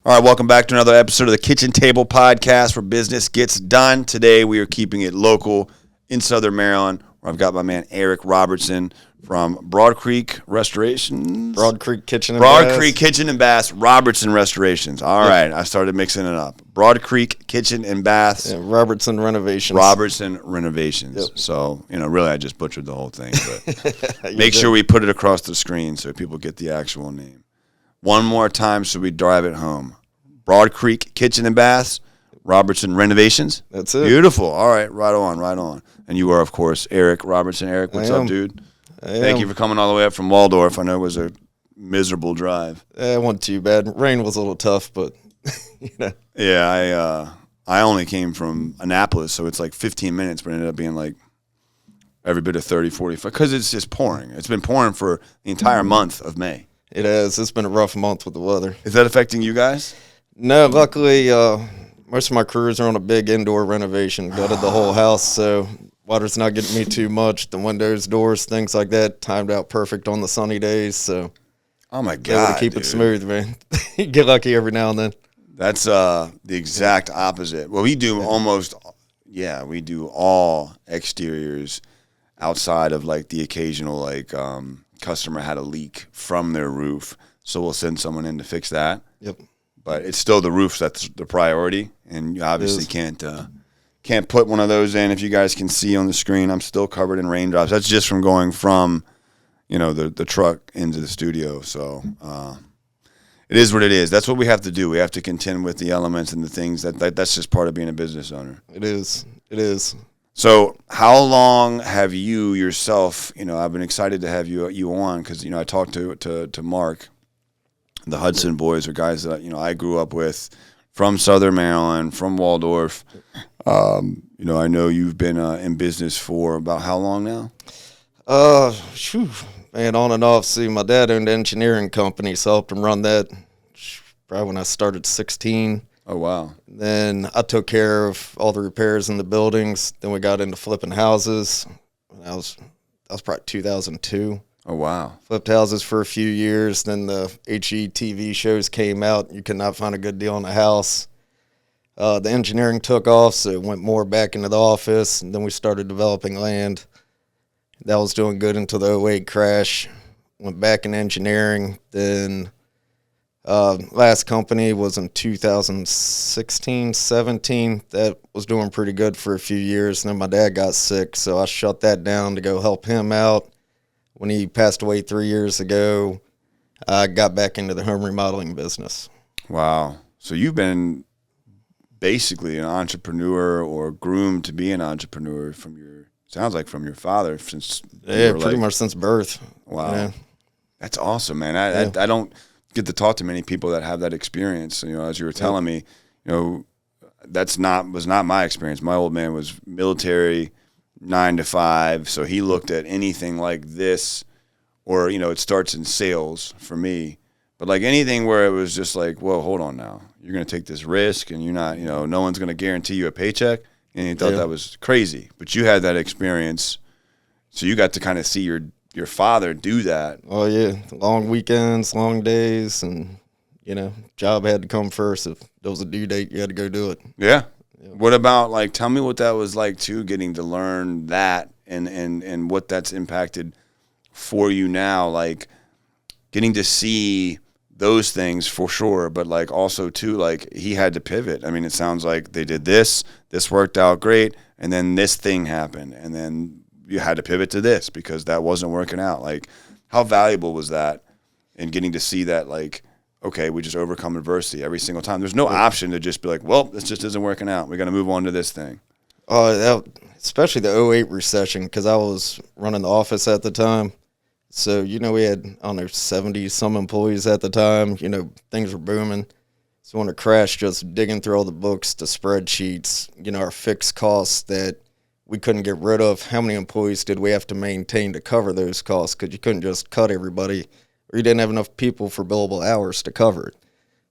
All right, welcome back to another episode of the Kitchen Table Podcast where business gets done. Today we are keeping it local in Southern Maryland, where I've got my man Erik Robertson from Broad Creek Restorations. Broad Creek Kitchen and Baths, Robertson Restorations. All right, I started mixing it up. Broad Creek Kitchen and Baths. Yeah, Robertson Renovations. Yep. So, really I just butchered the whole thing, but make sure we put it across the screen so people get the actual name. One more time so we drive it home. Broad Creek Kitchen and Baths, Robertson Renovations. That's it. Beautiful. All right, right on. And you are, of course, Erik Robertson. Erik, what's up, dude? Thank you for coming all the way up from Waldorf. I know it was a miserable drive. It wasn't too bad. Rain was a little tough, but, Yeah, I only came from Annapolis, so it's like 15 minutes, but it ended up being like every bit of 30, 45, because it's just pouring. It's been pouring for the entire month of May. It has. It's been a rough month with the weather. Is that affecting you guys? No, luckily, most of my crews are on a big indoor renovation, gutted the whole house, so water's not getting me too much. The windows, doors, things like that, timed out perfect on the sunny days, so. Oh, my God, able to keep it smooth, man. You get lucky every now and then. That's the exact opposite. Well, we do we do all exteriors outside of, like, the occasional, like, customer had a leak from their roof, so we'll send someone in to fix that. Yep. But it's still the roof that's the priority, and you obviously can't put one of those in. If you guys can see on the screen, I'm still covered in raindrops. That's just from going from, the truck into the studio. So it is what it is. That's what we have to do. We have to contend with the elements and the things that's just part of being a business owner. It is. So how long have you yourself, I've been excited to have you on because, I talked to Mark. The Hudson boys are guys that, I grew up with from Southern Maryland, from Waldorf. I know you've been in business for about how long now? Man, on and off. See, my dad owned an engineering company, so I helped him run that probably when I started 16. Oh, wow. Then I took care of all the repairs in the buildings. Then we got into flipping houses. That was probably 2002. Oh, wow. Flipped houses for a few years. Then the HGTV shows came out. You could not find a good deal on a house. The engineering took off, so it went more back into the office. And then we started developing land. That was doing good until the '08 crash. Went back in engineering. Then last company was in 2016, 17. That was doing pretty good for a few years. And then my dad got sick, so I shut that down to go help him out. When he passed away 3 years ago, I got back into the home remodeling business. Wow. So you've been basically an entrepreneur or groomed to be an entrepreneur from your father since pretty much since birth. Wow. Yeah. That's awesome, man. I don't get to talk to many people that have that experience. As you were telling me, was not my experience. My old man was military, 9 to 5, so he looked at anything like this, or it starts in sales for me, but like anything where it was just like, whoa, hold on now, you're going to take this risk, and you're not, no one's going to guarantee you a paycheck, and he thought that was crazy. But you had that experience, so you got to kind of see your father do that. Oh yeah, long weekends, long days, and job had to come first. If there was a due date, you had to go do it. Yeah. What about, tell me what that was like, too, getting to learn that and what that's impacted for you now, like getting to see those things for sure, but, also, too, he had to pivot. I mean, it sounds like they did this worked out great, and then this thing happened, and then you had to pivot to this because that wasn't working out. How valuable was that in getting to see that, okay, we just overcome adversity every single time. There's no option to just be like, well, this just isn't working out. We got to move on to this thing. Especially the '08 recession, because I was running the office at the time. So, we had, 70-some employees at the time. Things were booming. So when it crashed, just digging through all the books, the spreadsheets, our fixed costs that we couldn't get rid of. How many employees did we have to maintain to cover those costs? Because you couldn't just cut everybody, or you didn't have enough people for billable hours to cover it.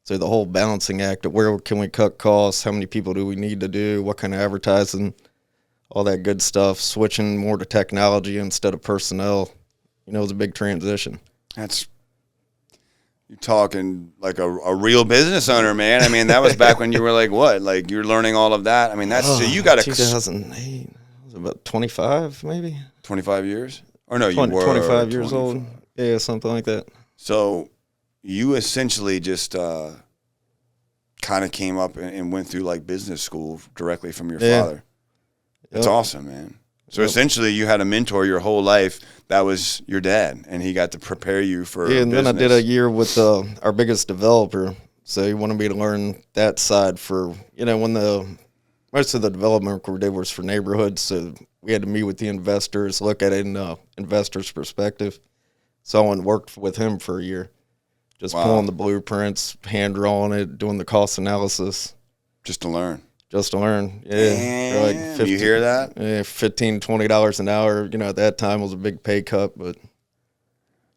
So the whole balancing act of where can we cut costs, how many people do we need to do, what kind of advertising, all that good stuff, switching more to technology instead of personnel, it was a big transition. You're talking like a real business owner, man. I mean, that was back when you were like what? Like you're learning all of that. I mean, that's so you got 2008. I was about 25, maybe. 25 years? Or no, 20, you were 25 years 25. old. Yeah, something like that. So you essentially just kind of came up and went through like business school directly from your father. That's awesome, man. So essentially you had a mentor your whole life that was your dad, and he got to prepare you for and business. then I did a year with our biggest developer. So he wanted me to learn that side for, when most of the development we did was for neighborhoods. So we had to meet with the investors, look at it in investors' perspective. So I went and worked with him for a year. Just pulling the blueprints, hand drawing it, doing the cost analysis. Just to learn. Yeah. For like 15, you hear that? Yeah, $15, $20 an hour. At that time was a big pay cut, but.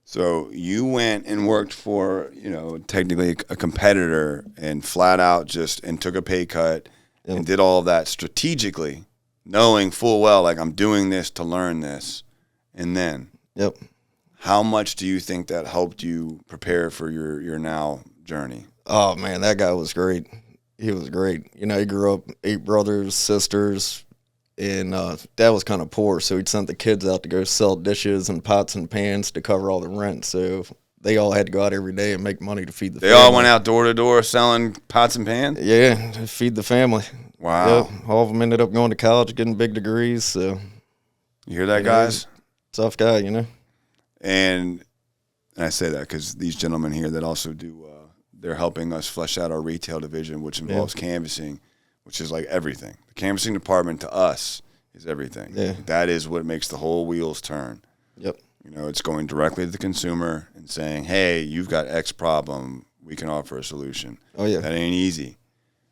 So you went and worked for, technically a competitor and flat out and took a pay cut and did all of that strategically, knowing full well, like I'm doing this to learn this. And then. Yep. How much do you think that helped you prepare for your now journey? Oh, man, that guy was great. He was great. He grew up 8 brothers, sisters, and dad was kind of poor, so he'd sent the kids out to go sell dishes and pots and pans to cover all the rent. So they all had to go out every day and make money to feed the family. They all went out door to door selling pots and pans? Yeah, to feed the family. Wow. Yep. All of them ended up going to college, getting big degrees. So you hear that, guys? Tough guy, And I say that because these gentlemen here that also do, they're helping us flesh out our retail division, which involves canvassing, which is like everything. The canvassing department to us is everything. Yeah. That is what makes the whole wheels turn. Yep. It's going directly to the consumer and saying, hey, you've got X problem. We can offer a solution. Oh, yeah. That ain't easy.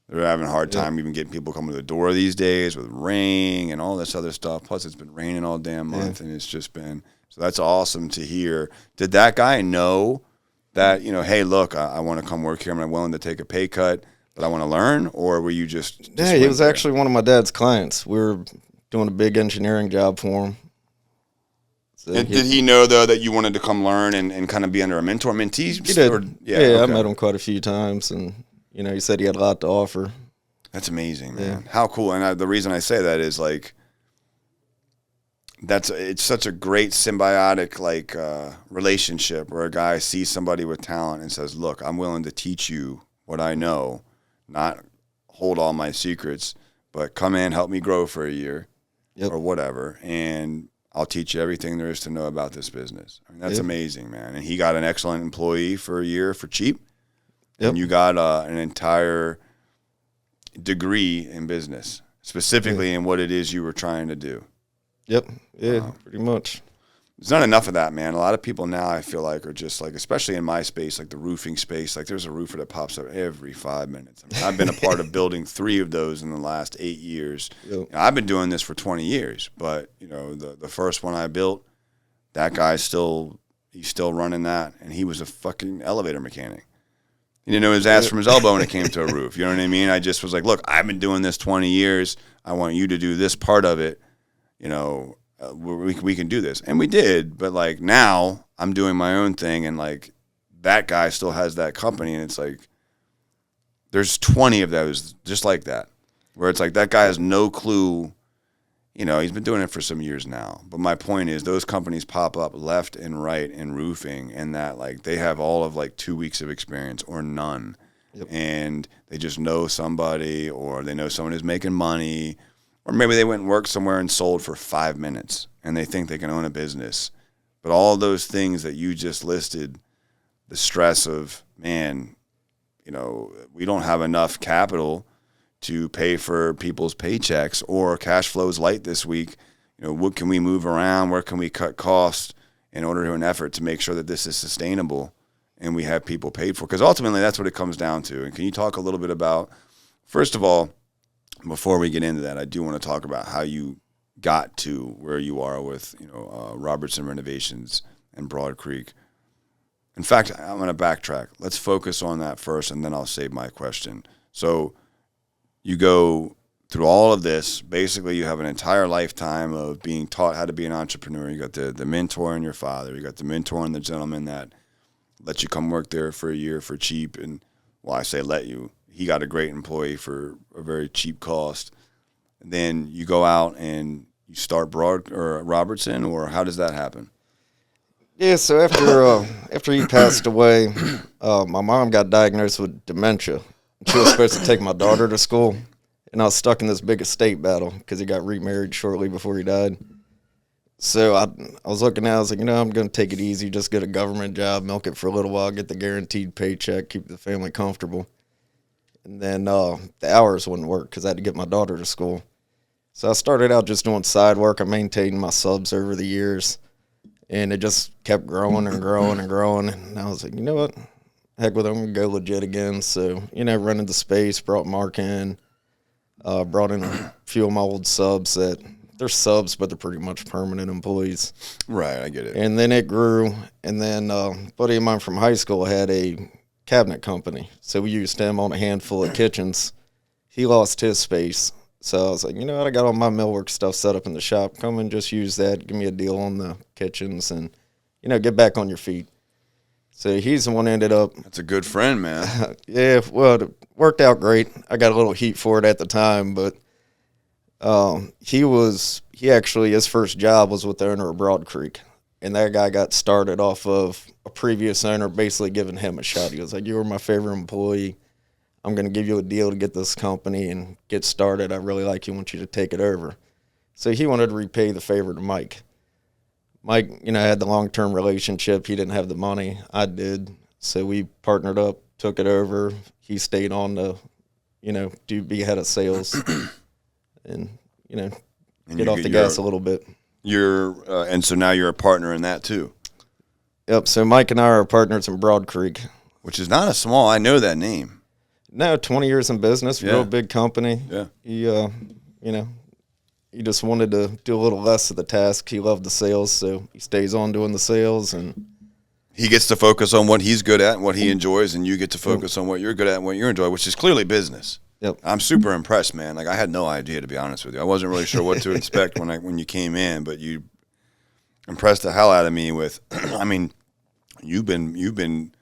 They're having a hard time even getting people coming to the door these days with rain and all this other stuff. Plus, it's been raining all damn month, and it's just been – so that's awesome to hear. Did that guy know that, hey, look, I want to come work here. I'm willing to take a pay cut, but I want to learn? Or were you just yeah, he was actually one of my dad's clients. We were doing a big engineering job for him. So did he know, though, that you wanted to come learn and kind of be under a mentor, mentee? He did. Okay. I met him quite a few times, and, he said he had a lot to offer. That's amazing, man. Yeah. How cool. And the reason I say that is, like, it's such a great symbiotic relationship where a guy sees somebody with talent and says, look, I'm willing to teach you what I know, not hold all my secrets, but come in, help me grow for a year or whatever, and I'll teach you everything there is to know about this business. I mean, that's amazing, man. And he got an excellent employee for a year for cheap, and you got an entire degree in business, specifically in what it is you were trying to do. Yep. Yeah, pretty much. There's not enough of that, man. A lot of people now, I feel like, are just like, especially in my space, like the roofing space, like there's a roofer that pops up every 5 minutes. I mean, I've been a part of building 3 of those in the last 8 years. Yep. I've been doing this for 20 years, but the first one I built, that guy's he's still running that, and he was a fucking elevator mechanic. He didn't know his ass from his elbow when it came to a roof. You know what I mean? I just was like, look, I've been doing this 20 years. I want you to do this part of it. We can do this. And we did, but like now I'm doing my own thing, and like that guy still has that company, and it's like there's 20 of those just like that, where it's like that guy has no clue. He's been doing it for some years now. But my point is those companies pop up left and right in roofing, and that like they have all of like 2 weeks of experience or none. Yep. And they just know somebody, or they know someone who's making money. Or maybe they went and worked somewhere and sold for 5 minutes, and they think they can own a business. But all those things that you just listed, the stress of, man, we don't have enough capital to pay for people's paychecks, or cash flow's light this week. What can we move around? Where can we cut costs in order to an effort to make sure that this is sustainable and we have people paid for? Because ultimately that's what it comes down to. And can you talk a little bit about, first of all, before we get into that, I do want to talk about how you got to where you are with, Robertson Renovations and Broad Creek. In fact, I'm going to backtrack. Let's focus on that first, and then I'll save my question. So you go through all of this. Basically, you have an entire lifetime of being taught how to be an entrepreneur. You got the mentor in your father. You got the mentor in the gentleman that let you come work there for a year for cheap. And well, I say let you. He got a great employee for a very cheap cost. And then you go out and you start Robertson, or how does that happen? Yeah, so after he passed away, my mom got diagnosed with dementia. She was supposed to take my daughter to school, and I was stuck in this big estate battle because he got remarried shortly before he died. So I was looking at it, I was like, I'm going to take it easy, just get a government job, milk it for a little while, get the guaranteed paycheck, keep the family comfortable. And then the hours wouldn't work because I had to get my daughter to school. So I started out just doing side work. I maintained my subs over the years, and it just kept growing and growing and growing. And I was like, you know what? Heck with it, I'm going to go legit again. So, rented the space, brought Mark in, brought in a few of my old subs that they're subs, but they're pretty much permanent employees. Right, I get it. And then it grew. And then a buddy of mine from high school had a cabinet company. So we used him on a handful of kitchens. He lost his space. So I was like, I got all my millwork stuff set up in the shop. Come and just use that. Give me a deal on the kitchens and, get back on your feet. So he's the one that ended up. That's a good friend, man. Yeah, well, it worked out great. I got a little heat for it at the time, but his first job was with the owner of Broad Creek. And that guy got started off of a previous owner basically giving him a shot. He was like, you were my favorite employee. I'm going to give you a deal to get this company and get started. I really like you. I want you to take it over. So he wanted to repay the favor to Mike. Mike, had the long-term relationship. He didn't have the money. I did. So we partnered up, took it over. He stayed on to, be head of sales and, get off the gas a little bit. And so now you're a partner in that too. Yep. So Mike and I are partners in Broad Creek. Which is not a small, I know that name. No, 20 years in business, real big company. Yeah. He just wanted to do a little less of the task. He loved the sales, so he stays on doing the sales. And he gets to focus on what he's good at and what he enjoys, and you get to focus on what you're good at and what you enjoy, which is clearly business. Yep. I'm super impressed, man. Like, I had no idea, to be honest with you. I wasn't really sure what to expect when you came in, but you impressed the hell out of me with, I mean, you've been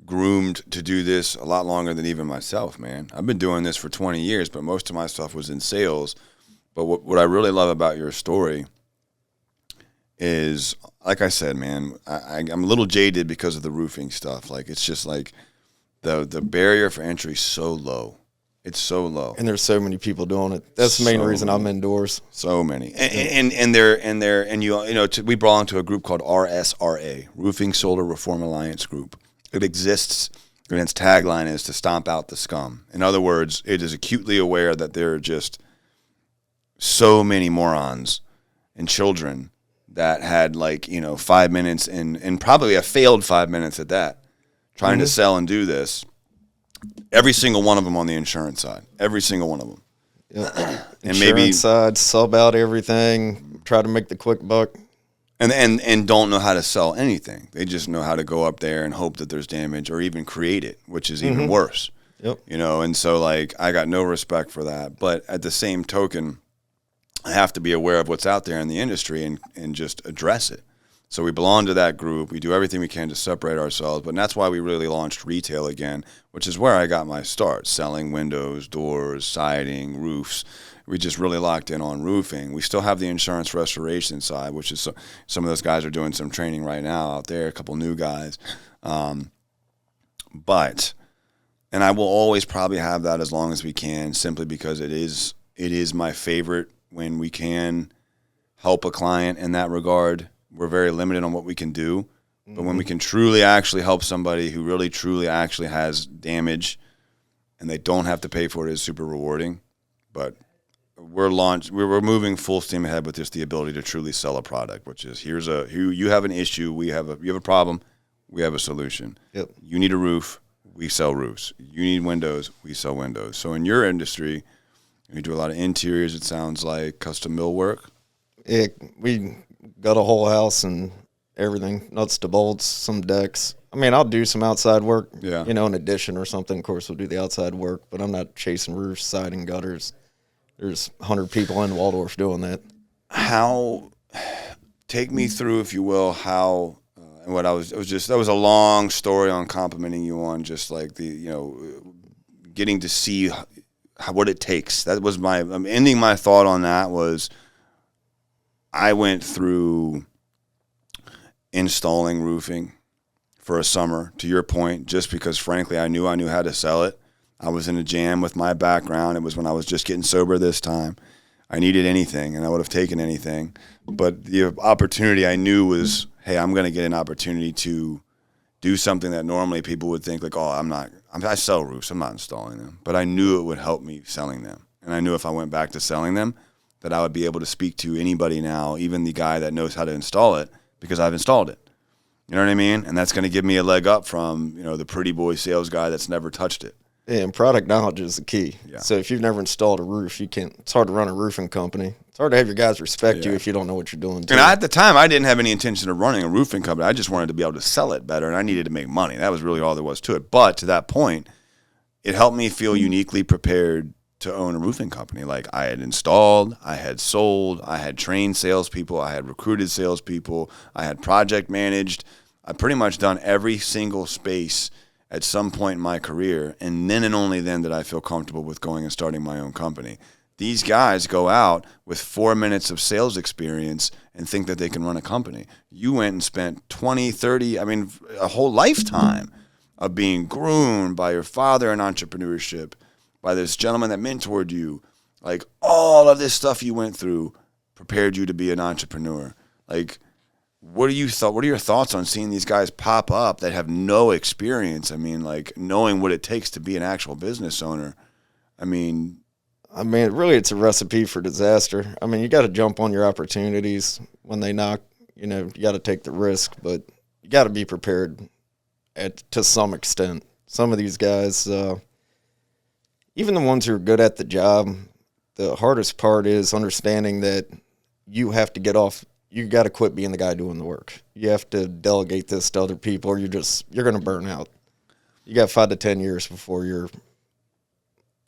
groomed to do this a lot longer than even myself, man. I've been doing this for 20 years, but most of my stuff was in sales. But what I really love about your story is, like I said, man, I'm a little jaded because of the roofing stuff. Like, it's just like the barrier for entry is so low. It's so low. And there's so many people doing it. That's the main reason I'm indoors. So many. We belong to a group called RSRA, Roofing Solar Reform Alliance Group. It exists, and its tagline is to stomp out the scum. In other words, it is acutely aware that there are just so many morons and children that had 5 minutes and probably a failed 5 minutes at that, trying to sell and do this. Every single one of them on the insurance side. Every single one of them. Yep. And insurance side, sub out everything, try to make the quick buck. And don't know how to sell anything. They just know how to go up there and hope that there's damage or even create it, which is even worse. Yep. And so I got no respect for that. But at the same token, I have to be aware of what's out there in the industry and just address it. So we belong to that group. We do everything we can to separate ourselves. But that's why we really launched retail again, which is where I got my start, selling windows, doors, siding, roofs. We just really locked in on roofing. We still have the insurance restoration side, which is some of those guys are doing some training right now out there, a couple new guys. And I will always probably have that as long as we can, simply because it is my favorite when we can help a client in that regard. We're very limited on what we can do. But when we can truly actually help somebody who really truly actually has damage and they don't have to pay for it, is super rewarding. But we're moving full steam ahead with just the ability to truly sell a product, which is you have an issue, you have a problem, we have a solution. Yep. You need a roof, we sell roofs. You need windows, we sell windows. So in your industry, you do a lot of interiors, it sounds like, custom millwork. Yeah, we got a whole house and everything, nuts to bolts, some decks. I mean, I'll do some outside work, an addition or something. Of course, we'll do the outside work, but I'm not chasing roofs, siding, gutters. There's 100 people in Waldorf doing that. Take me through, if you will, how, what I was, it was just, that was a long story on complimenting you on just like the, you know, getting to see what it takes. That was I'm ending my thought on that was I went through installing roofing for a summer, to your point, just because frankly I knew how to sell it. I was in a jam with my background. It was when I was just getting sober this time. I needed anything, and I would have taken anything. But the opportunity I knew was, hey, I'm going to get an opportunity to do something that normally people would think like, oh, I sell roofs, I'm not installing them. But I knew it would help me selling them. And I knew if I went back to selling them, that I would be able to speak to anybody now, even the guy that knows how to install it, because I've installed it. You know what I mean? And that's going to give me a leg up from, you know, the pretty boy sales guy that's never touched it. Yeah, and product knowledge is the key. Yeah. So if you've never installed a roof, it's hard to run a roofing company. It's hard to have your guys respect you if you don't know what you're doing. And at the time, I didn't have any intention of running a roofing company. I just wanted to be able to sell it better, and I needed to make money. That was really all there was to it. But to that point, it helped me feel uniquely prepared to own a roofing company. Like I had installed, I had sold, I had trained salespeople, I had recruited salespeople, I had project managed. I pretty much done every single space at some point in my career, and then and only then did I feel comfortable with going and starting my own company. These guys go out with 4 minutes of sales experience and think that they can run a company. You went and spent 20, 30, a whole lifetime of being groomed by your father in entrepreneurship, by this gentleman that mentored you. Like all of this stuff you went through prepared you to be an entrepreneur. Like, what are your thoughts on seeing these guys pop up that have no experience? I mean, like knowing what it takes to be an actual business owner. I mean, really, it's a recipe for disaster. I mean, you got to jump on your opportunities when they knock. You know, you got to take the risk, but you got to be prepared to some extent. Some of these guys, even the ones who are good at the job, the hardest part is understanding that you have to get off. You got to quit being the guy doing the work. You have to delegate this to other people, or you're going to burn out. You got 5 to 10 years before you're,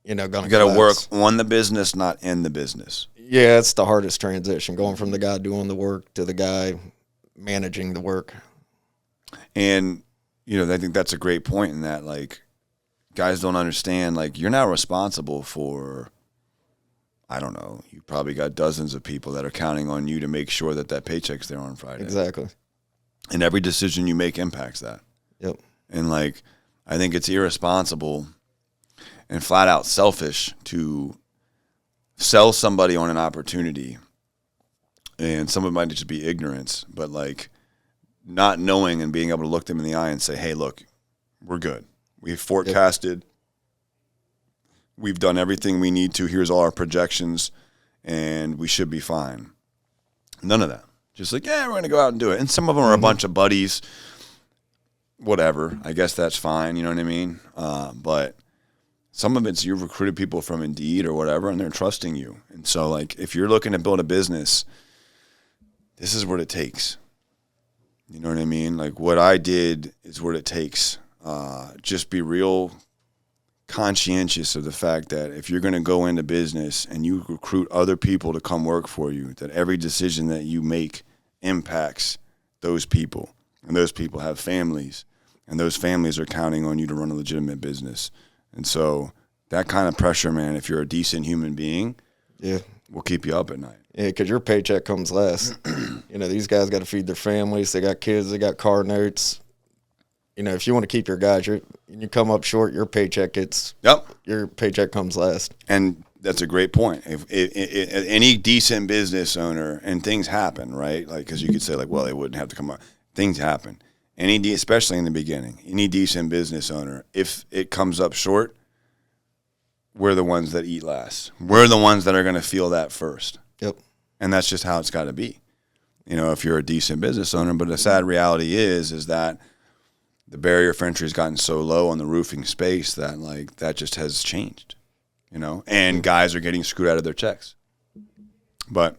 going to. You got to work on the business, not in the business. Yeah, it's the hardest transition, going from the guy doing the work to the guy managing the work. And I think that's a great point in that, like, guys don't understand, like, you're not responsible for, I don't know, you probably got dozens of people that are counting on you to make sure that paycheck's there on Friday. Exactly. And every decision you make impacts that. Yep. And, like, I think it's irresponsible and flat out selfish to sell somebody on an opportunity, and some of it might just be ignorance, but, like, not knowing and being able to look them in the eye and say, hey, look, we're good. We've forecasted. Yep. We've done everything we need to. Here's all our projections, and we should be fine. None of that. Just like, yeah, we're going to go out and do it. And some of them are a bunch of buddies, whatever. I guess that's fine. You know what I mean? But some of it's you've recruited people from Indeed or whatever, and they're trusting you. And so, like, if you're looking to build a business, this is what it takes. You know what I mean? Like, what I did is what it takes. Just be real conscientious of the fact that if you're going to go into business and you recruit other people to come work for you, that every decision that you make impacts those people, and those people have families, and those families are counting on you to run a legitimate business. And so that kind of pressure, man, if you're a decent human being, will keep you up at night. Yeah, because your paycheck comes last. These guys got to feed their families. They got kids. They got car notes. If you want to keep your guys, you come up short, your paycheck your paycheck comes last. And that's a great point. If any decent business owner, and things happen, right? Like, because you could say, like, well, they wouldn't have to come up. Things happen. Especially in the beginning, any decent business owner, if it comes up short, we're the ones that eat last. We're the ones that are going to feel that first. Yep. And that's just how it's got to be. If you're a decent business owner. But the sad reality is that the barrier for entry has gotten so low on the roofing space that, like, that just has changed, and guys are getting screwed out of their checks. But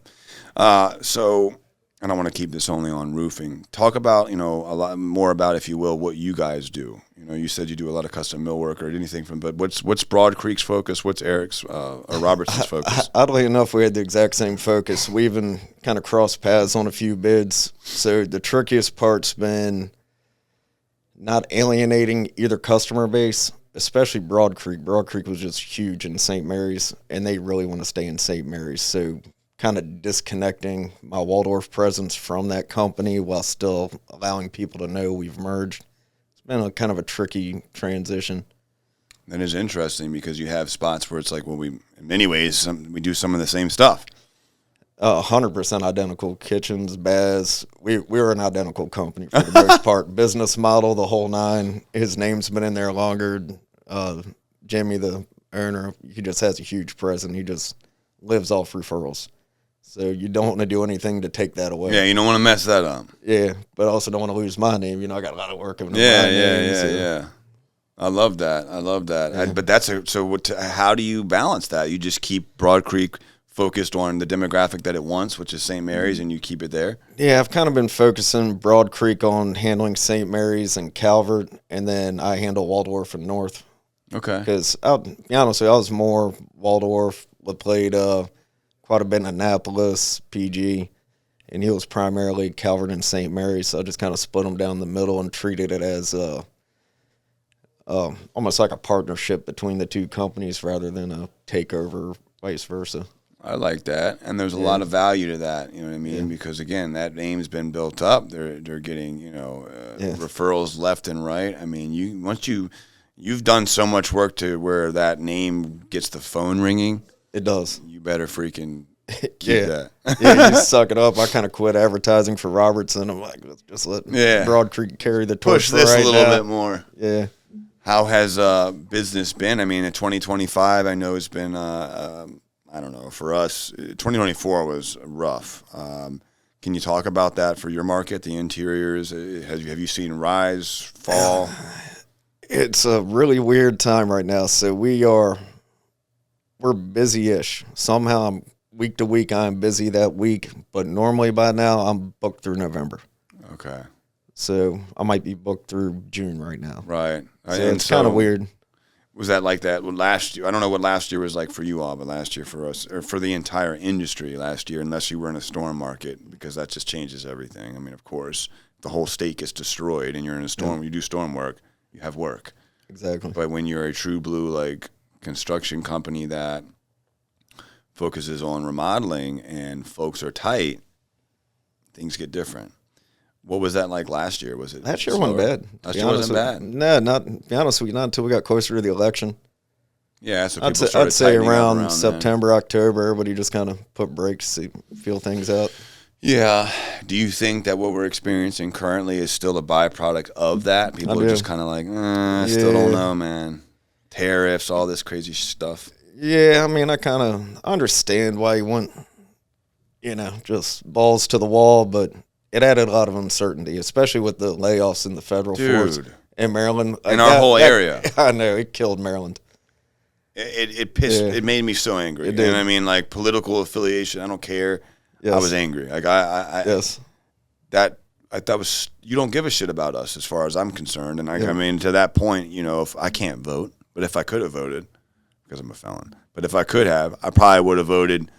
so I don't want to keep this only on roofing. Talk about, a lot more about, if you will, what you guys do. You said you do a lot of custom millwork or anything but what's Broad Creek's focus? What's Erik's or Robertson's focus? Oddly enough, we had the exact same focus. We even kind of crossed paths on a few bids. So the trickiest part's been not alienating either customer base, especially Broad Creek. Broad Creek was just huge in St. Mary's, and they really want to stay in St. Mary's. So kind of disconnecting my Waldorf presence from that company while still allowing people to know we've merged. It's been a kind of a tricky transition. That is interesting because you have spots where it's like, well, in many ways, we do some of the same stuff. 100% identical kitchens, baths. We're an identical company for the most part. Business model, the whole nine. His name's been in there longer. Jimmy, the owner, he just has a huge presence. He just lives off referrals. So you don't want to do anything to take that away. Yeah, you don't want to mess that up. Yeah, but I also don't want to lose my name. I got a lot of work in Yeah. I love that. Yeah. But how do you balance that? You just keep Broad Creek focused on the demographic that it wants, which is St. Mary's, and you keep it there? Yeah, I've kind of been focusing Broad Creek on handling St. Mary's and Calvert, and then I handle Waldorf and North. Okay. Because, I'll be honest with you, I was more Waldorf, played quite a bit in Annapolis, PG, and he was primarily Calvert and St. Mary's, so I just kind of split them down the middle and treated it as almost like a partnership between the two companies rather than a takeover, vice versa. I like that, and there's a lot of value to that. You know what I mean? Yeah. Because again, that name's been built up. They're getting referrals left and right. I mean, you've done so much work to where that name gets the phone ringing. It does. You better freaking keep that. Yeah, you suck it up. I kind of quit advertising for Robertson. I'm like, let's just let Broad Creek carry the torch. Push this right a little now. bit more. Yeah. How has business been? I mean, in 2025, I know it's been. I don't know. For us, 2024 was rough. Can you talk about that for your market, the interiors? Have you seen rise, fall? It's a really weird time right now. So we're busy-ish. Somehow week to week I'm busy that week, but normally by now I'm booked through November. Okay. So I might be booked through June right now. Right. So it's kind of weird. Was that like that last year? I don't know what last year was like for you all, but last year for us, or for the entire industry last year, unless you were in a storm market, because that just changes everything. I mean, of course, the whole state gets destroyed and you're in a storm, you do storm work, you have work. Exactly. But when you're a true blue, like, construction company that focuses on remodeling and folks are tight, things get different. What was that like last year? Was it last year wasn't bad? Last year wasn't bad. No, not to be honest with you, not until we got closer to the election. Yeah, so people started I'd say around September, then. October, everybody just kind of put brakes, feel things out. Yeah. Do you think that what we're experiencing currently is still a byproduct of that? People are just kind of like, I still don't know, man. Tariffs, all this crazy stuff. Yeah, I mean, I kind of understand why you want, just balls to the wall, but it added a lot of uncertainty, especially with the layoffs in the federal force in Maryland. In our whole area. I know, it killed Maryland. It pissed. Yeah. It made me so angry. It did. And I mean, like, political affiliation, I don't care. Yes. I was angry. Like yes. That was, you don't give a shit about us as far as I'm concerned. And I mean, to that point, if I can't vote, but if I could have voted, because I'm a felon, but if I could have, I probably would have voted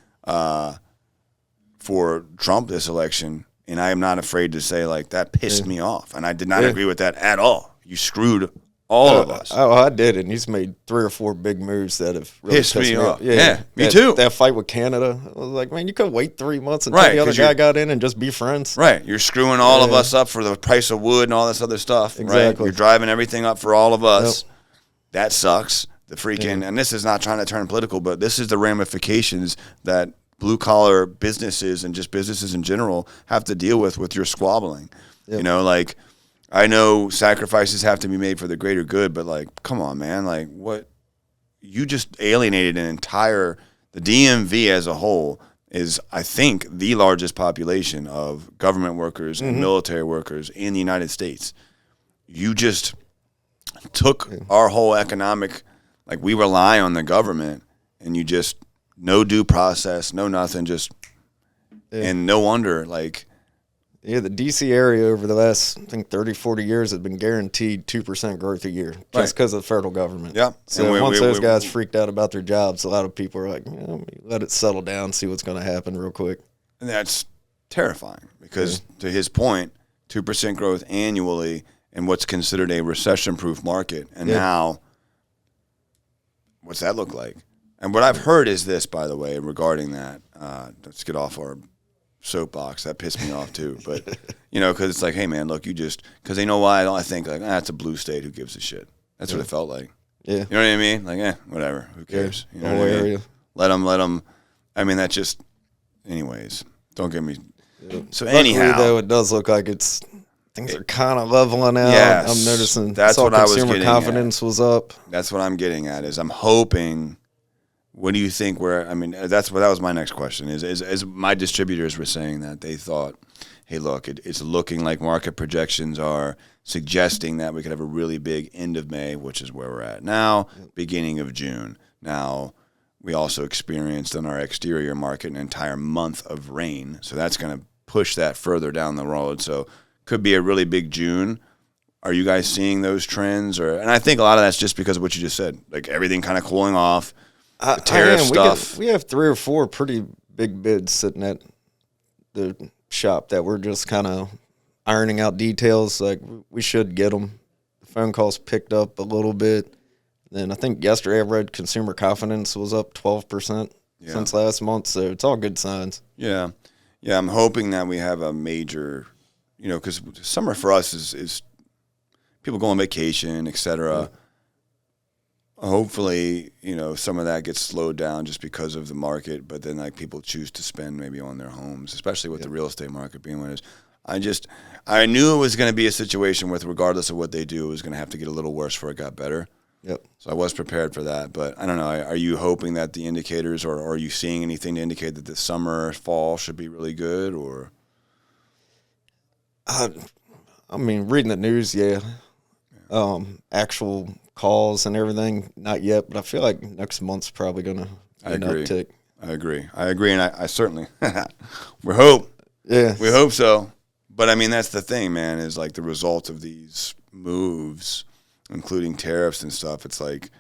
for Trump this election. And I am not afraid to say, like, that pissed me off. And I did not agree with that at all. You screwed all of us. Oh, I did. And he's made 3 or 4 big moves that have really pissed me off. Yeah, me too. That fight with Canada. I was like, man, you could wait 3 months until the other guy got in and just be friends. Right. You're screwing all of us up for the price of wood and all this other stuff. Exactly. Right? You're driving everything up for all of us. Yep. That sucks. The freaking, and this is not trying to turn political, but this is the ramifications that blue-collar businesses and just businesses in general have to deal with your squabbling. Yep. Like, I know sacrifices have to be made for the greater good, but, like, come on, man. Like, what? You just alienated the DMV as a whole is, I think, the largest population of government workers and military workers in the United States. You just took our whole economic, like, we rely on the government, and you just, no due process, no nothing, just, and no wonder, like, Yeah, the DC area over the last, I think, 30, 40 years has been guaranteed 2% growth a year just because of the federal government. Yeah. So once those guys freaked out about their jobs, a lot of people are like, let it settle down, see what's going to happen real quick. And that's terrifying because, to his point, 2% growth annually in what's considered a recession-proof market. And now, what's that look like? And what I've heard is this, by the way, regarding that. Let's get off our soapbox. That pissed me off too. But, because it's like, hey, man, look, because they know why I think, like, it's a blue state. Who gives a shit? That's what it felt like. Yeah. You know what I mean? Like, whatever. Who cares? Yeah. You know what I mean? Let them. I mean, that's just, anyways, don't get me. Yeah. So anyhow. Luckily, though, it does look like things are kind of leveling out. Yes. I'm noticing that's what I was getting consumer confidence was up. That's what I'm getting at is I'm hoping. What do you think? That was my next question. Is my distributors were saying that they thought, hey, look, it's looking like market projections are suggesting that we could have a really big end of May, which is where we're at now, beginning of June. Now, we also experienced in our exterior market an entire month of rain, so that's going to push that further down the road. So, could be a really big June. Are you guys seeing those trends? And I think a lot of that's just because of what you just said, like everything kind of cooling off. The tariff stuff. We have 3 or 4 pretty big bids sitting at the shop that we're just kind of ironing out details. Like, we should get them. The phone calls picked up a little bit. Then I think yesterday I read consumer confidence was up 12% since last month. So it's all good signs. Yeah. Yeah, I'm hoping that we have a major, because summer for us is people go on vacation, et cetera. Yeah. Hopefully, some of that gets slowed down just because of the market, but then like people choose to spend maybe on their homes, especially with the real estate market being what it is. I knew it was going to be a situation with, regardless of what they do, it was going to have to get a little worse before it got better. Yep. So I was prepared for that, but I don't know. Are you hoping that the indicators, or are you seeing anything to indicate that the summer, fall should be really good, or? Reading the news, actual calls and everything, not yet, but I feel like next month's probably going to be an uptick. I agree, and I certainly we hope. Yeah, we hope so. But that's the thing, man. Is like the result of these moves, including tariffs and stuff. It's like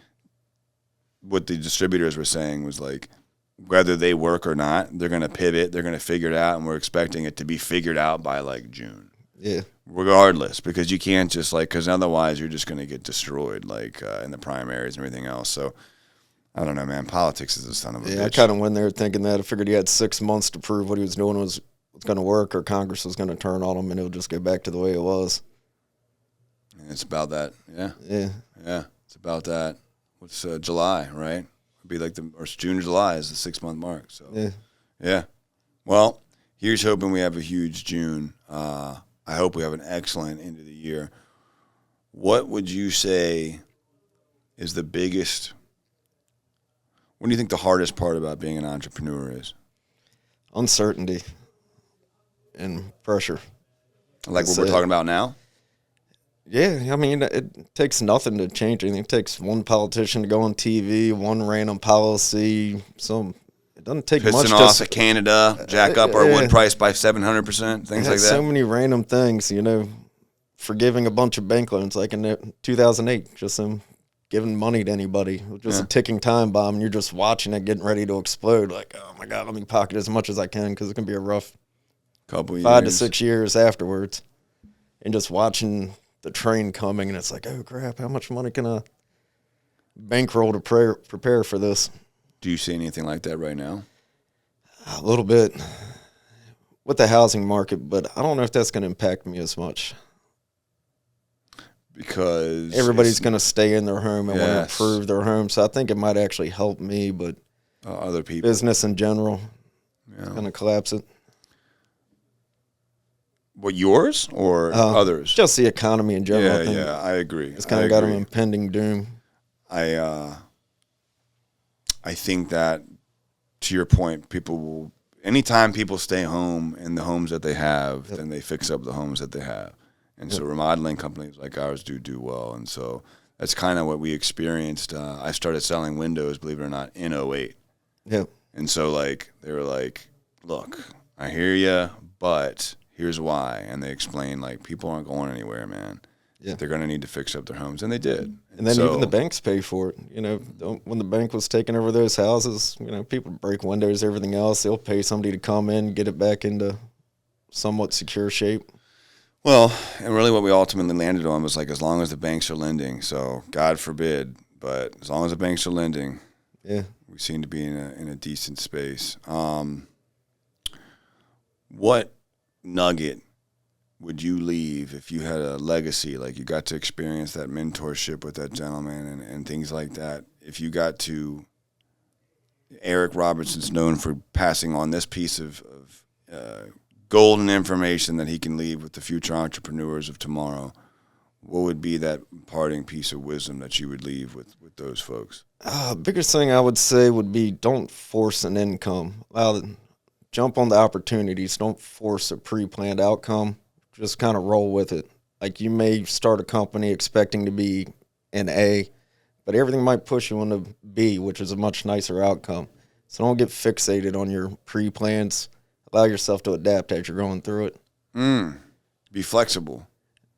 what the distributors were saying was like, whether they work or not, they're going to pivot. They're going to figure it out, and we're expecting it to be figured out by like June. Yeah. Regardless, because you can't just because otherwise you're just going to get destroyed in the primaries and everything else. So I don't know, man. Politics is a son of a bitch. I kind of went there thinking that. I figured he had 6 months to prove what he was doing was going to work, or Congress was going to turn on him, and it would just go back to the way it was. And it's about that, yeah. Yeah. It's about that. What's July, right? It'd be like or June or July is the 6-month mark. So yeah. Well, here's hoping we have a huge June. I hope we have an excellent end of the year. What would you say is the biggest? What do you think the hardest part about being an entrepreneur is? Uncertainty and pressure. Like what we're talking about now? Yeah, it takes nothing to change anything. It takes one politician to go on TV, one random policy, it doesn't take much. Pissing off at Canada, jack up our wood price by 700%, things like that. So many random things, forgiving a bunch of bank loans, like in 2008, just giving money to anybody. It was just a ticking time bomb, and you're just watching it getting ready to explode. Like, oh my God, let me pocket as much as I can, because it can be a rough couple 5 to 6 years afterwards. And just watching the train coming, and it's like, oh crap, how much money can I bankroll to prepare for this? Do you see anything like that right now? A little bit with the housing market, but I don't know if that's going to impact me as much. Because everybody's going to stay in their home and want to improve their home. So I think it might actually help me, but other people, business in general, is going to collapse it. What, yours or others? Just the economy in general. Yeah, I agree. It's kind of got an impending doom. I think that, to your point, anytime people stay home in the homes that they have, then they fix up the homes that they have. And so remodeling companies like ours do well. And so that's kind of what we experienced. I started selling windows, believe it or not, in 2008. Yep. And so they were like, look, I hear you, but here's why. And they explain, like, people aren't going anywhere, man. Yeah. They're going to need to fix up their homes. And they did. And then even the banks pay for it. You know, when the bank was taking over those houses, you know, people break windows, everything else. They'll pay somebody to come in, get it back into somewhat secure shape. Well, and really what we ultimately landed on was, like, as long as the banks are lending. So God forbid, but as long as the banks are lending, yeah, we seem to be in a decent space. What nugget would you leave if you had a legacy, like you got to experience that mentorship with that gentleman and things like that? If you got to, Erik Robertson's known for passing on this piece of golden information that he can leave with the future entrepreneurs of tomorrow, what would be that parting piece of wisdom that you would leave with those folks? Biggest thing I would say would be don't force an income. Jump on the opportunities. Don't force a pre-planned outcome. Just kind of roll with it. Like, you may start a company expecting to be an A, but everything might push you into B, which is a much nicer outcome. So don't get fixated on your pre-plans. Allow yourself to adapt as you're going through it. Be flexible.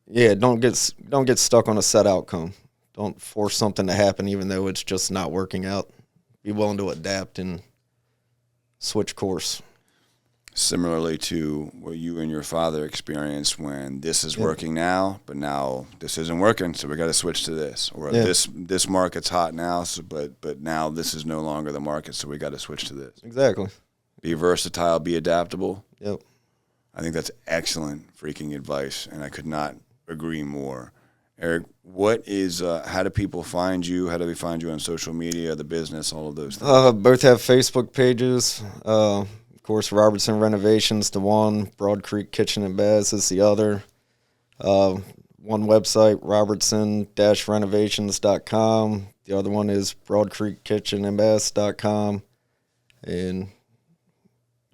Yeah, don't get stuck on a set outcome. Don't force something to happen even though it's just not working out. Be willing to adapt and switch course. Similarly to what you and your father experienced when this is working now, but now this isn't working, so we got to switch to this. Or this market's hot now, so but now this is no longer the market, so we got to switch to this. Exactly. Be versatile, be adaptable. Yep. I think that's excellent freaking advice, and I could not agree more. Erik, what is how do people find you? How do they find you on social media, the business, all of those things? Both have Facebook pages. Of course, Robertson Renovations, the one. Broad Creek Kitchen and Baths is the other. One website, robertson-renovations.com. The other one is broadcreekkitchenandbaths.com. And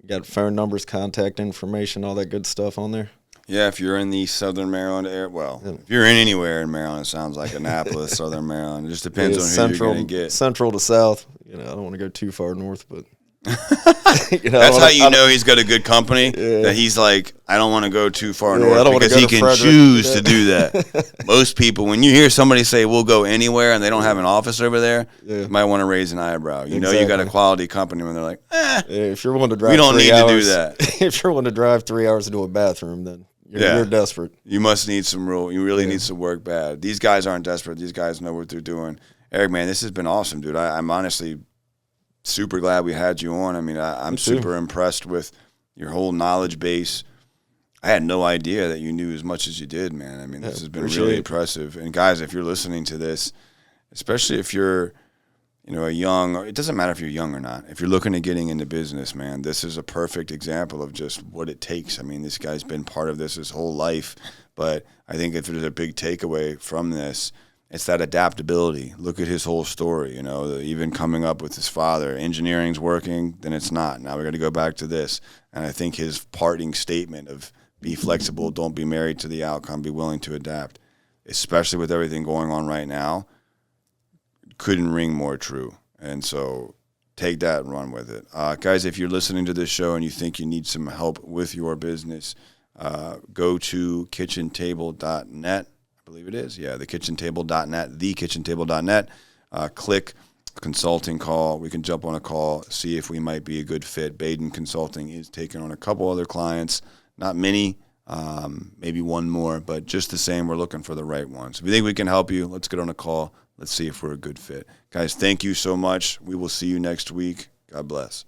you got phone numbers, contact information, all that good stuff on there. Yeah, if you're in the Southern Maryland area, if you're in anywhere in Maryland, it sounds like Annapolis, Southern Maryland. It just depends on who you're going to get. Central to south. You know, I don't want to go too far north, but that's how you know he's got a good company. Yeah. That he's like, I don't want to go too far north because he can choose to do that. Most people, when you hear somebody say we'll go anywhere and they don't have an office over there, you might want to raise an eyebrow. You know, you got a quality company when they're like, if you're willing to drive, we don't need to do that. If you're willing to drive 3 hours to a bathroom, then you're desperate. You must need some you really need some work bad. These guys aren't desperate. These guys know what they're doing. Erik, man, this has been awesome, dude. I'm honestly super glad we had you on. I mean, I'm super impressed with your whole knowledge base. I had no idea that you knew as much as you did, man. I mean, this has been really impressive. And guys, if you're listening to this, especially if you're, it doesn't matter if you're young or not. If you're looking at getting into business, man, this is a perfect example of just what it takes. I mean, this guy's been part of this his whole life. But I think if there's a big takeaway from this, it's that adaptability. Look at his whole story, even coming up with his father. Engineering's working, then it's not. Now we got to go back to this. And I think his parting statement of be flexible, don't be married to the outcome, be willing to adapt, especially with everything going on right now, couldn't ring more true. And so take that and run with it. Guys, if you're listening to this show and you think you need some help with your business, go to kitchentable.net. I believe it is. Yeah, thekitchentable.net, thekitchentable.net. Click consulting call. We can jump on a call, see if we might be a good fit. Baden Consulting is taking on a couple other clients, not many, maybe one more, but just the same, we're looking for the right ones. If you think we can help you, let's get on a call. Let's see if we're a good fit. Guys, thank you so much. We will see you next week. God bless.